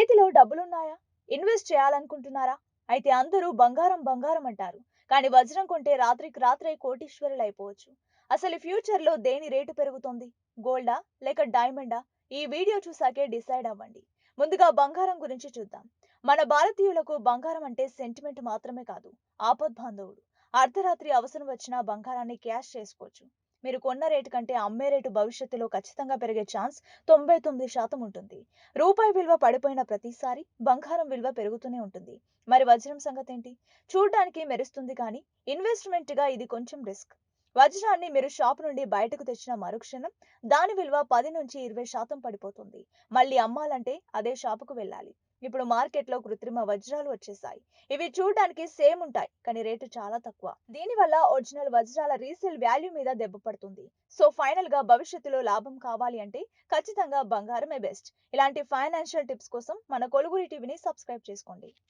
చేతిలో డబ్బులున్నాయా? ఇన్వెస్ట్ చేయాలనుకుంటున్నారా? అయితే అందరూ బంగారం బంగారం అంటారు. కానీ వజ్రం కొంటే రాత్రికి రాత్రే కోటీశ్వరులైపోవచ్చు. అసలు ఫ్యూచర్‌లో దేని రేటు పెరుగుతుంది? గోల్డా? లేక డైమండా? ఈ వీడియో చూసాకే డిసైడ్ అవ్వండి. ముందుగా బంగారం గురించి చూద్దాం. మన భారతీయులకు బంగారం అంటే సెంటిమెంట్ మాత్రమే కాదు, ఆపద్బాంధవుడు. అర్ధరాత్రి అవసరం వచ్చినా బంగారాన్ని క్యాష్ చేసుకోవచ్చు. మీరు కొన్న రేటు కంటే అమ్మే రేటు భవిష్యత్తులో ఖచ్చితంగా పెరిగే ఛాన్స్ 99% ఉంటుంది. రూపాయి విలువ పడిపోయిన ప్రతిసారి బంగారం విలువ పెరుగుతూనే ఉంటుంది. మరి వజ్రం సంగతేంటి? చూడ్డానికి మెరుస్తుంది కానీ ఇన్వెస్ట్‌మెంట్‌గా ఇది కొంచెం రిస్క్. వజ్రాన్ని మీరు షాప్ నుండి బయటకు తెచ్చిన మరుక్షణం దాని విలువ 10-20% పడిపోతుంది. మళ్ళీ అమ్మాలంటే అదే షాపుకు వెళ్ళాలి. ఇప్పుడు మార్కెట్‌లో కృత్రిమ వజ్రాలు వచ్చేసాయి. ఇవి చూడడానికి సేమ్ ఉంటాయి, కానీ రేటు చాలా తక్కువ. దీనివల్ల ఒరిజినల్ వజ్రాల రీసేల్ వాల్యూ మీద దెబ్బ పడుతుంది. సో ఫైనల్‌గా భవిష్యత్తులో లాభం కావాలి అంటే ఖచ్చితంగా బంగారమే బెస్ట్. ఇలాంటి ఫైనాన్షియల్ టిప్స్ కోసం మన కొలుగురి టీవీని సబ్స్క్రైబ్ చేసుకోండి.